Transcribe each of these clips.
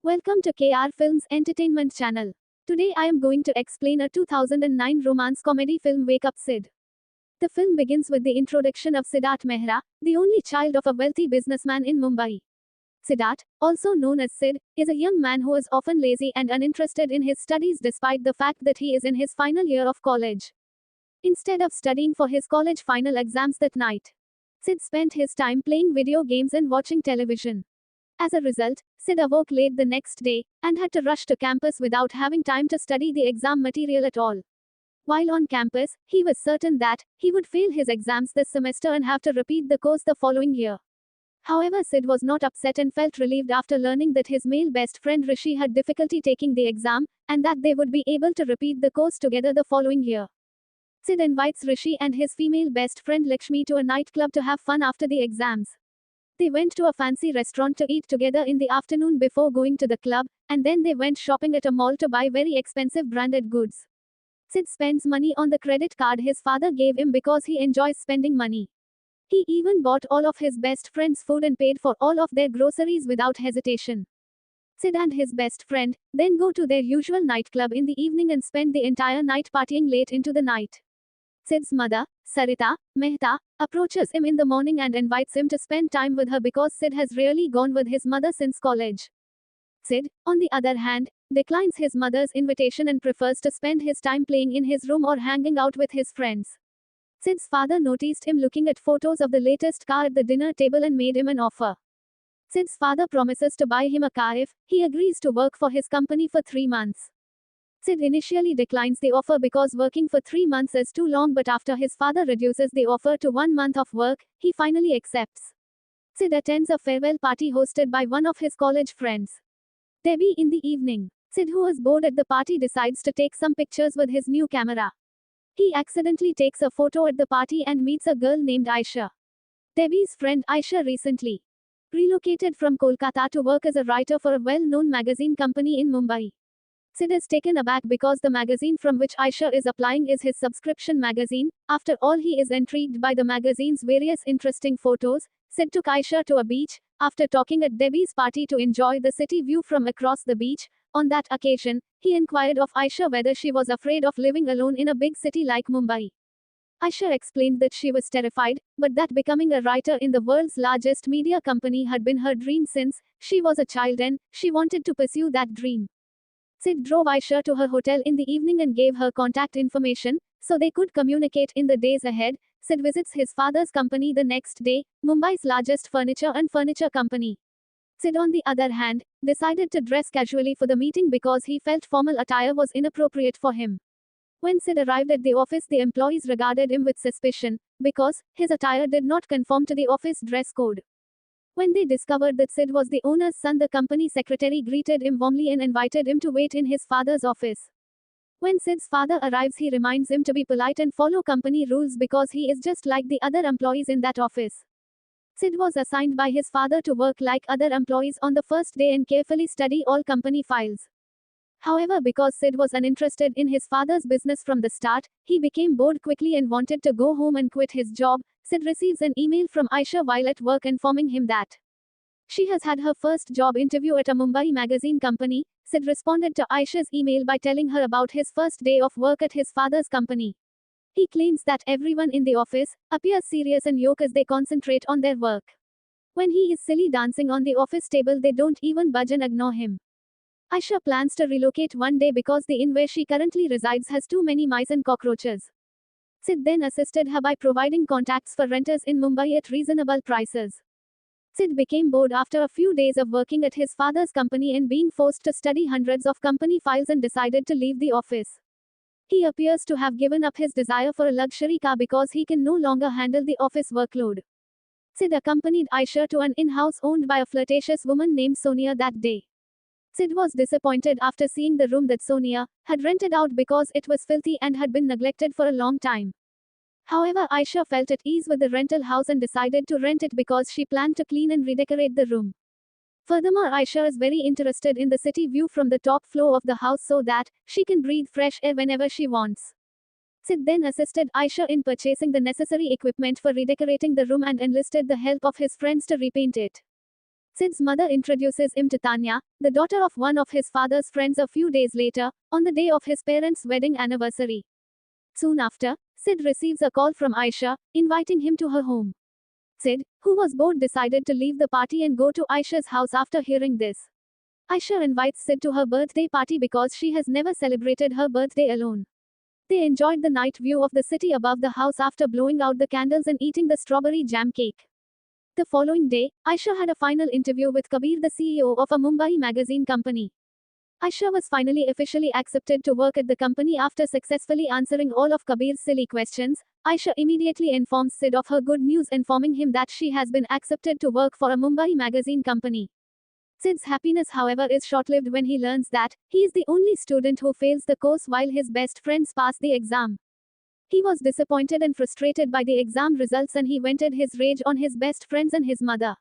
Welcome to KR Films Entertainment Channel. Today I am going to explain a 2009 romance comedy film Wake Up Sid. The film begins with the introduction of Siddharth Mehra, the only child of a wealthy businessman in Mumbai. Siddharth, also known as Sid, is a young man who is often lazy and uninterested in his studies despite the fact that he is in his final year of college. Instead of studying for his college final exams that night, Sid spent his time playing video games and watching television. As a result, Sid awoke late the next day, and had to rush to campus without having time to study the exam material at all. While on campus, he was certain that he would fail his exams this semester and have to repeat the course the following year. However, Sid was not upset and felt relieved after learning that his male best friend Rishi had difficulty taking the exam, and that they would be able to repeat the course together the following year. Sid invites Rishi and his female best friend Lakshmi to a nightclub to have fun after the exams. They went to a fancy restaurant to eat together in the afternoon before going to the club, and then they went shopping at a mall to buy very expensive branded goods. Sid spends money on the credit card his father gave him because he enjoys spending money. He even bought all of his best friend's food and paid for all of their groceries without hesitation. Sid and his best friend then go to their usual nightclub in the evening and spend the entire night partying late into the night. Sid's mother, Sarita Mehta, approaches him in the morning and invites him to spend time with her because Sid has rarely gone with his mother since college. Sid, on the other hand, declines his mother's invitation and prefers to spend his time playing in his room or hanging out with his friends. Sid's father noticed him looking at photos of the latest car at the dinner table and made him an offer. Sid's father promises to buy him a car if he agrees to work for his company for 3 months. Sid initially declines the offer because working for 3 months is too long, but after his father reduces the offer to 1 month of work, he finally accepts. Sid attends a farewell party hosted by one of his college friends, Debbie, in the evening. Sid, who is bored at the party, decides to take some pictures with his new camera. He accidentally takes a photo at the party and meets a girl named Aisha. Debbie's friend Aisha recently relocated from Kolkata to work as a writer for a well-known magazine company in Mumbai. Sid is taken aback because the magazine from which Aisha is applying is his subscription magazine. After all, he is intrigued by the magazine's various interesting photos. Sid took Aisha to a beach, after talking at Debbie's party to enjoy the city view from across the beach. On that occasion, he inquired of Aisha whether she was afraid of living alone in a big city like Mumbai. Aisha explained that she was terrified, but that becoming a writer in the world's largest media company had been her dream since she was a child, and she wanted to pursue that dream. Sid drove Aisha to her hotel in the evening and gave her contact information, so they could communicate in the days ahead. Sid visits his father's company the next day, Mumbai's largest furniture company. Sid, on the other hand, decided to dress casually for the meeting because he felt formal attire was inappropriate for him. When Sid arrived at the office, the employees regarded him with suspicion, because his attire did not conform to the office dress code. When they discovered that Sid was the owner's son, the company secretary greeted him warmly and invited him to wait in his father's office. When Sid's father arrives, he reminds him to be polite and follow company rules because he is just like the other employees in that office. Sid was assigned by his father to work like other employees on the first day and carefully study all company files. However, because Sid was uninterested in his father's business from the start, he became bored quickly and wanted to go home and quit his job. Sid receives an email from Aisha while at work informing him that she has had her first job interview at a Mumbai magazine company. Sid responded to Aisha's email by telling her about his first day of work at his father's company. He claims that everyone in the office appears serious and yoke as they concentrate on their work. When he is silly dancing on the office table, they don't even budge and ignore him. Aisha plans to relocate one day because the inn where she currently resides has too many mice and cockroaches. Sid then assisted her by providing contacts for renters in Mumbai at reasonable prices. Sid became bored after a few days of working at his father's company and being forced to study hundreds of company files and decided to leave the office. He appears to have given up his desire for a luxury car because he can no longer handle the office workload. Sid accompanied Aisha to an in-house owned by a flirtatious woman named Sonia that day. Sid was disappointed after seeing the room that Sonia had rented out because it was filthy and had been neglected for a long time. However, Aisha felt at ease with the rental house and decided to rent it because she planned to clean and redecorate the room. Furthermore, Aisha is very interested in the city view from the top floor of the house so that she can breathe fresh air whenever she wants. Sid then assisted Aisha in purchasing the necessary equipment for redecorating the room and enlisted the help of his friends to repaint it. Sid's mother introduces him to Tanya, the daughter of one of his father's friends a few days later, on the day of his parents' wedding anniversary. Soon after, Sid receives a call from Aisha, inviting him to her home. Sid, who was bored, decided to leave the party and go to Aisha's house after hearing this. Aisha invites Sid to her birthday party because she has never celebrated her birthday alone. They enjoyed the night view of the city above the house after blowing out the candles and eating the strawberry jam cake. The following day, Aisha had a final interview with Kabir, the CEO of a Mumbai magazine company. Aisha was finally officially accepted to work at the company after successfully answering all of Kabir's silly questions. Aisha immediately informs Sid of her good news, informing him that she has been accepted to work for a Mumbai magazine company. Sid's happiness, however, is short-lived when he learns that he is the only student who fails the course while his best friends pass the exam. He was disappointed and frustrated by the exam results, and he vented his rage on his best friends and his mother.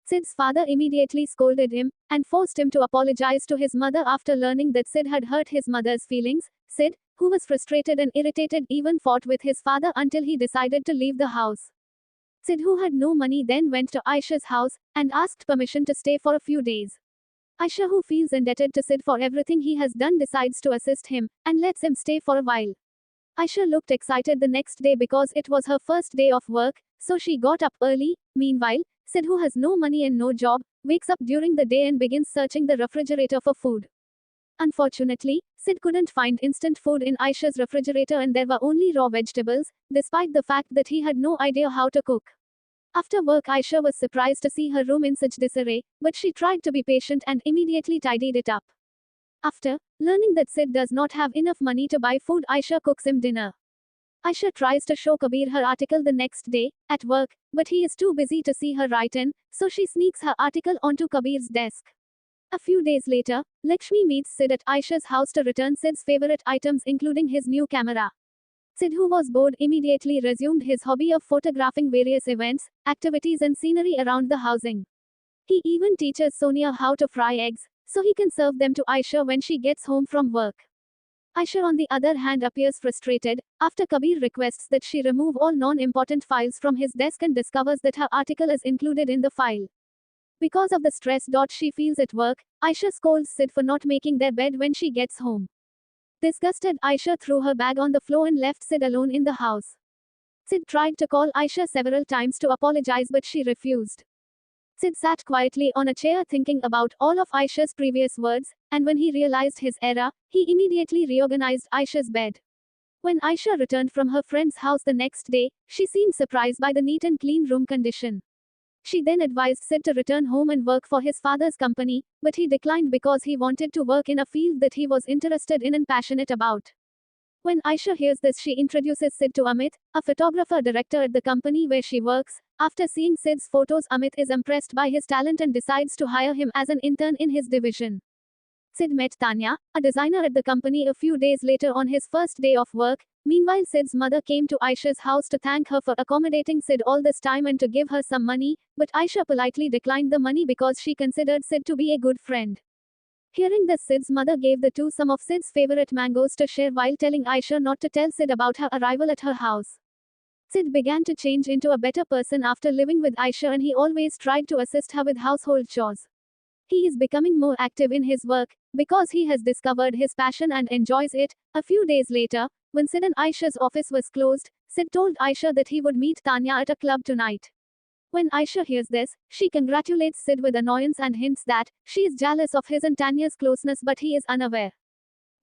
Sid's father immediately scolded him and forced him to apologize to his mother after learning that Sid had hurt his mother's feelings. Sid, who was frustrated and irritated, even fought with his father until he decided to leave the house. Sid, who had no money, then went to Aisha's house and asked permission to stay for a few days. Aisha, who feels indebted to Sid for everything he has done, decides to assist him and lets him stay for a while. Aisha looked excited the next day because it was her first day of work, so she got up early. Meanwhile, Sid, who has no money and no job, wakes up during the day and begins searching the refrigerator for food. Unfortunately, Sid couldn't find instant food in Aisha's refrigerator, and there were only raw vegetables, despite the fact that he had no idea how to cook. After work, Aisha was surprised to see her room in such disarray, but she tried to be patient and immediately tidied it up. After learning that Sid does not have enough money to buy food, Aisha cooks him dinner. Aisha tries to show Kabir her article the next day, at work, but he is too busy to see her write in, so she sneaks her article onto Kabir's desk. A few days later, Lakshmi meets Sid at Aisha's house to return Sid's favorite items, including his new camera. Sid, who was bored, immediately resumed his hobby of photographing various events, activities and scenery around the housing. He even teaches Sonia how to fry eggs, so he can serve them to Aisha when she gets home from work. Aisha, on the other hand, appears frustrated after Kabir requests that she remove all non-important files from his desk and discovers that her article is included in the file. Because of the stress she feels at work, Aisha scolds Sid for not making their bed when she gets home. Disgusted, Aisha threw her bag on the floor and left Sid alone in the house. Sid tried to call Aisha several times to apologize, but she refused. Sid sat quietly on a chair thinking about all of Aisha's previous words, and when he realized his error, he immediately reorganized Aisha's bed. When Aisha returned from her friend's house the next day, she seemed surprised by the neat and clean room condition. She then advised Sid to return home and work for his father's company, but he declined because he wanted to work in a field that he was interested in and passionate about. When Aisha hears this, she introduces Sid to Amit, a photographer director at the company where she works. After seeing Sid's photos, Amit is impressed by his talent and decides to hire him as an intern in his division. Sid met Tanya, a designer at the company, a few days later on his first day of work. Meanwhile, Sid's mother came to Aisha's house to thank her for accommodating Sid all this time and to give her some money, but Aisha politely declined the money because she considered Sid to be a good friend. Hearing this, Sid's mother gave the two some of Sid's favorite mangoes to share while telling Aisha not to tell Sid about her arrival at her house. Sid began to change into a better person after living with Aisha, and he always tried to assist her with household chores. He is becoming more active in his work because he has discovered his passion and enjoys it. A few days later, when Sid and Aisha's office was closed, Sid told Aisha that he would meet Tanya at a club tonight. When Aisha hears this, she congratulates Sid with annoyance and hints that she is jealous of his and Tanya's closeness, but he is unaware.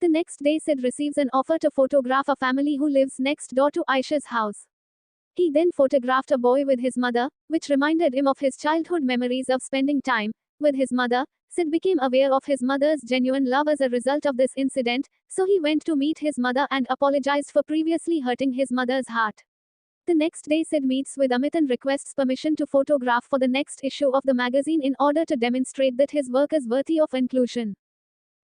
The next day, Sid receives an offer to photograph a family who lives next door to Aisha's house. He then photographed a boy with his mother, which reminded him of his childhood memories of spending time with his mother. Sid became aware of his mother's genuine love as a result of this incident, so he went to meet his mother and apologized for previously hurting his mother's heart. The next day, Sid meets with Amit and requests permission to photograph for the next issue of the magazine in order to demonstrate that his work is worthy of inclusion.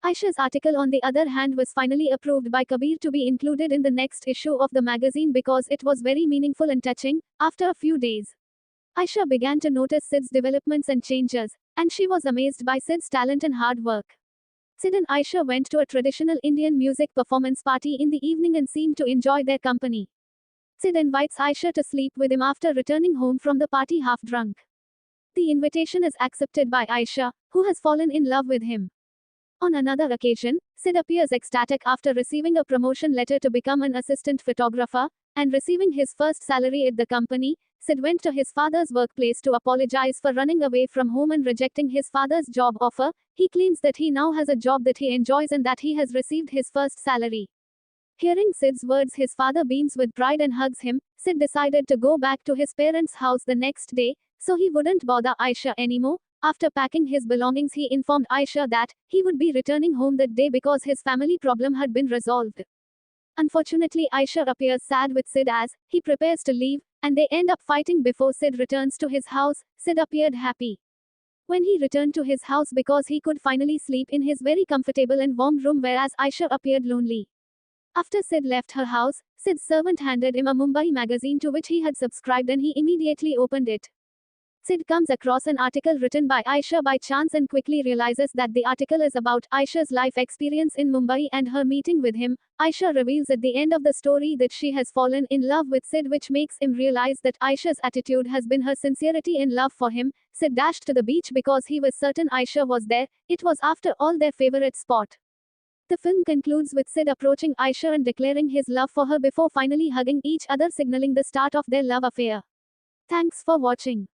Aisha's article, on the other hand, was finally approved by Kabir to be included in the next issue of the magazine because it was very meaningful and touching. After a few days, Aisha began to notice Sid's developments and changes, and she was amazed by Sid's talent and hard work. Sid and Aisha went to a traditional Indian music performance party in the evening and seemed to enjoy their company. Sid invites Aisha to sleep with him after returning home from the party half drunk. The invitation is accepted by Aisha, who has fallen in love with him. On another occasion, Sid appears ecstatic after receiving a promotion letter to become an assistant photographer, and receiving his first salary at the company. Sid went to his father's workplace to apologize for running away from home and rejecting his father's job offer. He claims that he now has a job that he enjoys and that he has received his first salary. Hearing Sid's words, his father beams with pride and hugs him. Sid decided to go back to his parents' house the next day, so he wouldn't bother Aisha anymore. After packing his belongings, he informed Aisha that he would be returning home that day because his family problem had been resolved. Unfortunately, Aisha appears sad with Sid as he prepares to leave, and they end up fighting before Sid returns to his house. Sid appeared happy when he returned to his house because he could finally sleep in his very comfortable and warm room, whereas Aisha appeared lonely. After Sid left her house, Sid's servant handed him a Mumbai magazine to which he had subscribed, and he immediately opened it. Sid comes across an article written by Aisha by chance and quickly realizes that the article is about Aisha's life experience in Mumbai and her meeting with him. Aisha reveals at the end of the story that she has fallen in love with Sid, which makes him realize that Aisha's attitude has been her sincerity in love for him. Sid dashed to the beach because he was certain Aisha was there. It was after all their favorite spot. The film concludes with Sid approaching Aisha and declaring his love for her before finally hugging each other, signaling the start of their love affair. Thanks for watching.